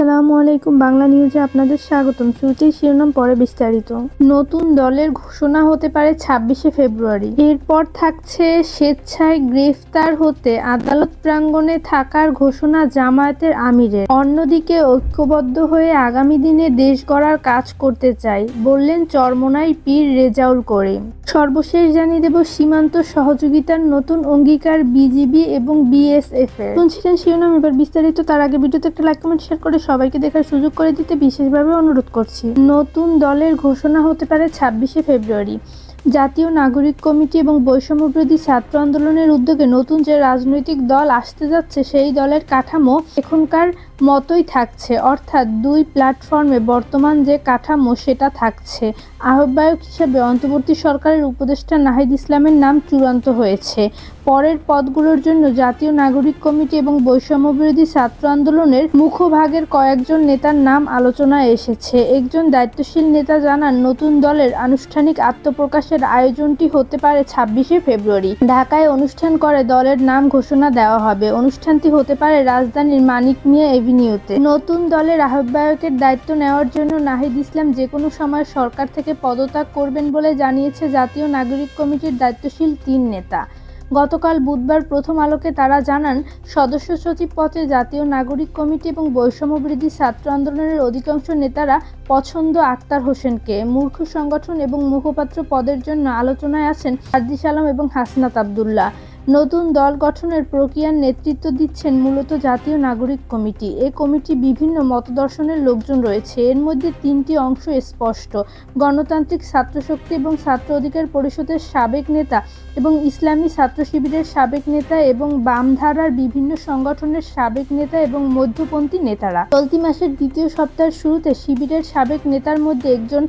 আসসালামু আলাইকুম। বাংলা নিউজে আপনাদের স্বাগতম। শুরুতেই শিরোনাম, পরে বিস্তারিত। নতুন দলের ঘোষণা হতে পারে 26শে ফেব্রুয়ারি। এরপর থাকছে স্বেচ্ছায় গ্রেফতার হতে আদালত প্রাঙ্গণে থাকার ঘোষণা জামায়াতের আমিরের। অন্যদিকে ঐক্যবদ্ধ হয়ে আগামী দিনে দেশ গড়ার কাজ করতে চাই বললেন চরমোনাই পীর রেজাউল করিম। সর্বশেষ জানিয়ে দেব সীমান্ত সহযোগিতার নতুন অঙ্গীকার বিজিবি এবং বিএসএফ এর। শুনছিলেন শিরোনাম, এবার বিস্তারিত। তার আগে ভিডিওতে একটা লাইক কমেন্ট শেয়ার করে সবাইকে দেখার সুযোগ করে দিতে বিশেষভাবে অনুরোধ করছি। নতুন দলের ঘোষণা হতে পারে 26শে ফেব্রুয়ারি। জাতীয় নাগরিক কমিটি এবং বৈষম্যবিরোধী ছাত্র আন্দোলনের উদ্যোগে নতুন যে রাজনৈতিক দল আসতে যাচ্ছে সেই দলের কাঠামো এখনকার মতোই থাকছে, অর্থাৎ দুই প্ল্যাটফর্মে বর্তমান যে কাঠামো সেটা থাকছে। আহ্বায়ক হিসেবে অন্তর্বর্তী সরকারের উপদেষ্টা নাহিদ ইসলামের নাম চূড়ান্ত হয়েছে। পরের পদগুলোর জন্য জাতীয় নাগরিক কমিটি এবং বৈষম্যবিরোধী ছাত্র আন্দোলনের মুখভাগের কয়েকজন নেতার নাম আলোচনায় এসেছে। একজন দায়িত্বশীল নেতা জানান, নতুন দলের আনুষ্ঠানিক আত্মপ্রকাশের আয়োজনটি হতে পারে 26শে ফেব্রুয়ারি। ঢাকায় অনুষ্ঠান করে দলের নাম ঘোষণা দেওয়া হবে। অনুষ্ঠানটি হতে পারে রাজধানীর মানিক মিয়া এভিনিউতে। নতুন দলের আহ্বায়কের দায়িত্ব নেওয়ার জন্য নাহিদ ইসলাম যে কোনো সময় সরকার থেকে পদত্যাগ করবেন বলে জানিয়েছে জাতীয় নাগরিক কমিটির দায়িত্বশীল 3 নেতা। গতকাল বুধবার প্রথম আলোকে তারা জানান, সদস্য সচিব পদে জাতীয় নাগরিক কমিটি এবং বৈষম্যবিরোধী ছাত্র আন্দোলনের অধিকাংশ নেতারা পছন্দ আক্তার হোসেনকে। মূর্খ সংগঠন এবং মুখপাত্র পদের জন্য আলোচনায় আছেন হার্দিস আলম এবং হাসনাত আবদুল্লাহ। নতুন দল গঠনের প্রক্রিয়ার নেতৃত্ব দিচ্ছেন মূলত জাতীয় নাগরিক কমিটি। এ কমিটি বিভিন্ন মতদর্শনের লোকজন রয়েছে। এর মধ্যে 3টি অংশ স্পষ্ট: গণতান্ত্রিক ছাত্রশক্তি এবং ছাত্র অধিকার পরিষদের সাবেক নেতা এবং ইসলামী ছাত্র শিবিরের সাবেক নেতা এবং বামধারার বিভিন্ন সংগঠনের সাবেক নেতা এবং মধ্যপন্থী নেতারা। চলতি মাসের দ্বিতীয় সপ্তাহের শুরুতে শিবিরের সাবেক নেতার মধ্যে একজন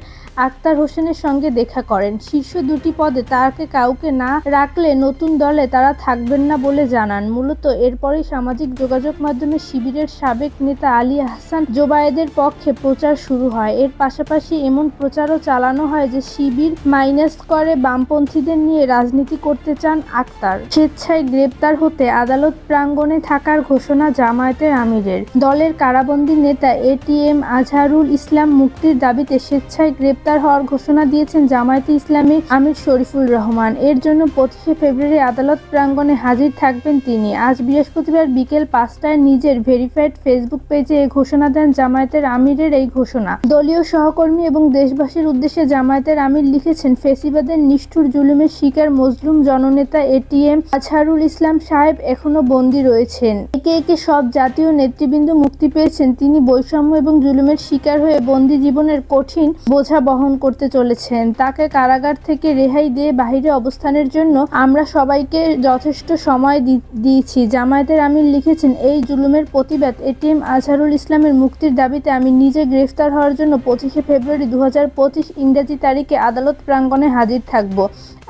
আক্তার হোসেনের সঙ্গে দেখা করেন। শীর্ষ 2টি পদে তাকে কাউকে না রাখলে নতুন দলে তারা থাকবেন না বলে জানান। মূলত এরপরই সামাজিক যোগাযোগ মাধ্যমে শিবিরের সাবেক নেতা আলী আহসান জোবায়েদের পক্ষে প্রচার শুরু হয়। এর পাশাপাশি এমন প্রচারও চালানো হয় যে শিবির মাইনাস করে বামপন্থীদের নিয়ে রাজনীতি করতে চান আক্তার। স্বেচ্ছায় গ্রেপ্তার হতে আদালত প্রাঙ্গণে থাকার ঘোষণা জামায়াতের আমিরের। দলের কারাবন্দী নেতা এটিএম আজহারুল ইসলাম মুক্তির দাবিতে স্বেচ্ছায় গ্রেপ্তার হওয়ার ঘোষণা দিয়েছেন জামায়াতে ইসলামীর আমির শরীফুর রহমান। এর জন্য 25শে ফেব্রুয়ারি আদালত প্রাঙ্গণে হাজির থাকবেন তিনি। আজ বৃহস্পতিবার বিকেল 5টায় নিজের ভেরিফাইড ফেসবুক পেজে এ ঘোষণা দেন জামায়াতের আমিরের। এই ঘোষণা দলীয় সহকর্মী এবং দেশবাসীর উদ্দেশ্যে জামায়াতের আমির লিখেছেন, ফেসিবাদের নিষ্ঠুর জুলুমের শিকার মজলুম জননেতা এটিএম আজহারুল ইসলাম সাহেব এখনো বন্দী রয়েছেন। একে একে সব জাতীয় নেতৃবৃন্দ মুক্তি পেয়েছেন। তিনি বৈষম্য এবং জুলুমের শিকার হয়ে বন্দী জীবনের কঠিন বোঝা বহন করতে চলেছেন। তাকে কারাগার থেকে রেহাই দিয়ে বাহিরে অবস্থানের জন্য আমরা সবাইকে যথেষ্ট সময় দিয়েছি। জামায়াতের আমির লিখেছেন, এই জুলুমের প্রতিবাদ এটিএম আজহারুল ইসলামের মুক্তির দাবিতে আমি নিজে গ্রেফতার হওয়ার জন্য 25শে ফেব্রুয়ারি 2025 ইংরেজি তারিখে আদালত প্রাঙ্গণে হাজির থাকব।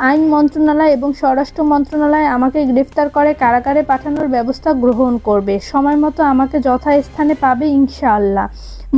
আইন মন্ত্রণালয় এবং স্বরাষ্ট্র মন্ত্রণালয় আমাকে গ্রেফতার করে কারাগারে পাঠানোর ব্যবস্থা গ্রহণ করবে। সময় মতো আমাকে যথাস্থানে পাবে ইনশাআল্লাহ।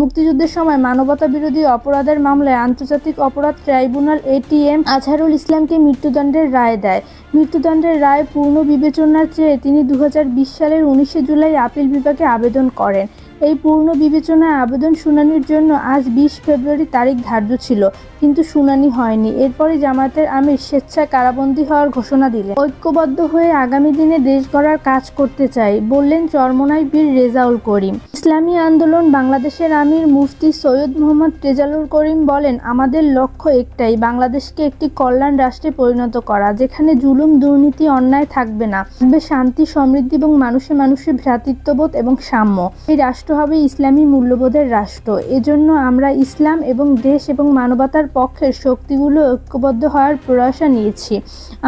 মুক্তিযুদ্ধের সময় মানবতা বিরোধী অপরাধের মামলায় আন্তর্জাতিক অপরাধ ট্রাইব্যুনাল এটিএম আজহারুল ইসলামকে মৃত্যুদণ্ডের রায় দেয়। মৃত্যুদণ্ডের রায় পূর্ণ বিবেচনার চেয়ে তিনি 2020 সালের 19শে জুলাই আপিল বিভাগে আবেদন করেন। এই পূর্ণ বিবেচনায় আবেদন শুনানির জন্য আজ 20 ফেব্রুয়ারি তারিখ ধার্য ছিল, কিন্তু শুনানি হয়নি। এরপরই জামায়াতের আমির স্বেচ্ছায় কারাবন্দী হওয়ার ঘোষণা দিলেন। ঐক্যবদ্ধ হয়ে আগামী দিনে দেশ গড়ার কাজ করতে চাই বললেন চরমোনাই পীর রেজাউল করিম। ইসলামী আন্দোলন বাংলাদেশের আমির মুফতি সৈয়দ মোহাম্মদ রেজাউল করিম বলেন, আমাদের লক্ষ্য একটাই, বাংলাদেশকে একটি কল্যাণ রাষ্ট্রে পরিণত করা, যেখানে জুলুম দুর্নীতি অন্যায় থাকবে না, থাকবে শান্তি সমৃদ্ধি এবং মানুষে মানুষে ভ্রাতৃত্ববোধ এবং সাম্য। এই রাষ্ট্র হবে ইসলামী মূল্যবোধের রাষ্ট্র। এজন্য আমরা ইসলাম এবং দেশ এবং মানবতার পক্ষের শক্তিগুলো ঐক্যবদ্ধ হওয়ার প্রয়াসা নিয়েছি।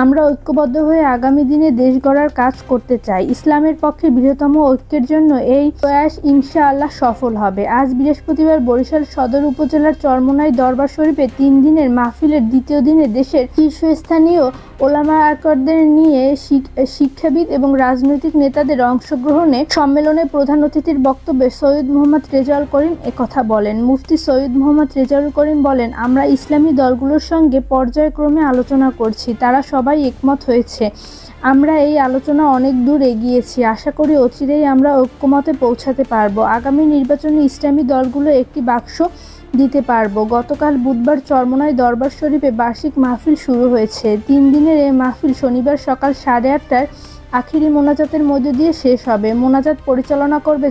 আমরা ঐক্যবদ্ধ হয়ে আগামী দিনে দেশ গড়ার কাজ করতে চাই। ইসলামের পক্ষে বৃহত্তম ঐক্যের জন্য এই প্রয়াস ইনশাআল্লাহ সফল হবে। আজ বৃহস্পতিবার বরিশাল সদর উপজেলার চরমোনাই দরবার শরীফে 3 দিনের মাহফিলের দ্বিতীয় দিনে দেশের শীর্ষস্থানীয় ওলামা আকরামদের নিয়ে শিক্ষাবিদ এবং রাজনৈতিক নেতাদের অংশগ্রহণে সম্মেলনে প্রধান অতিথির বক্তব্যে সৈয়দ মোহাম্মদ রেজাউল করিম একথা বলেন। মুফতি সৈয়দ মোহাম্মদ রেজাউল করিম বলেন, আমরা ইসলামী দলগুলোর সঙ্গে পর্যায়ক্রমে আলোচনা করছি, তারা সবাই একমত হয়েছে। আমরা এই আলোচনা অনেক দূর এগিয়েছি, আশা করি অচিরেই আমরা ঐক্যমতে পৌঁছাতে পারব। আগামী নির্বাচনে ইসলামী দলগুলো একটি বাক্স দিতে পারব। গতকাল বুধবার চরমোনাই দরবার শরীফে বার্ষিক মাহফিল শুরু হয়েছে। 3 দিনের এই মাহফিল শনিবার সকাল 8:30টায় আখিরি মোনাজাতের মধ্য দিয়ে শেষ হবে। মোনাজাত পরিচালনা করবে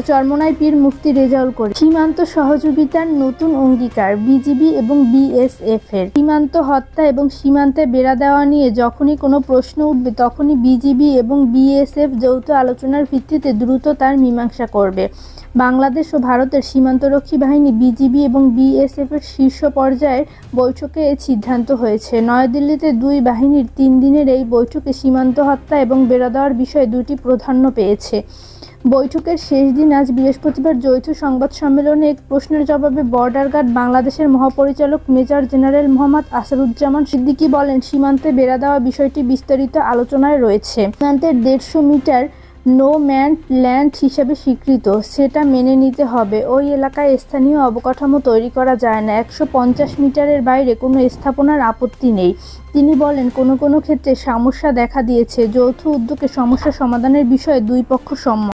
চরমোনাই পীর মুফতি রেজাউল করিম। সীমান্ত সহযোগিতার নতুন অঙ্গীকার বিজিবি এবং বিএসএফ এর। সীমান্ত হত্যা এবং সীমান্তে বেড়া দেওয়া নিয়ে যখনই কোনো প্রশ্ন উঠবে তখনই বিজিবি এবং বিএসএফ যৌথ আলোচনার ভিত্তিতে দ্রুত তার মীমাংসা করবে। বাংলাদেশ ও ভারতের সীমান্তরক্ষী বাহিনী বিজিবি এবং বিএসএফ এর শীর্ষ পর্যায়ের বৈঠকে এই সিদ্ধান্ত হয়েছে। নয়াদিল্লিতে দুই বাহিনীর 3 দিনের এই বৈঠকে সীমান্ত হত্যা এবং বেড়া দেওয়ার বিষয়ে দুটি প্রাধান্য পেয়েছে। বৈঠকের শেষ দিন আজ বৃহস্পতিবার যৌথ সংবাদ সম্মেলনে এক প্রশ্নের জবাবে বর্ডার গার্ড বাংলাদেশের মহাপরিচালক মেজর জেনারেল মোহাম্মদ আসাদুজ্জামান সিদ্দিকী বলেন, সীমান্তে বেড়া দেওয়া বিষয়টি বিস্তারিত আলোচনায় রয়েছে। সীমান্তের 150 মিটার নো ম্যান ল্যান্ড হিসেবে স্বীকৃত, সেটা মেনে নিতে হবে। ওই এলাকায় স্থানীয় অবকাঠামো তৈরি করা যায় না। 150 মিটারের বাইরে কোনো স্থাপনার আপত্তি নেই। তিনি বলেন, কোনো ক্ষেত্রে সমস্যা দেখা দিয়েছে। যৌথ উদ্যোগে সমস্যা সমাধানের বিষয়ে দুই পক্ষ সম্মত।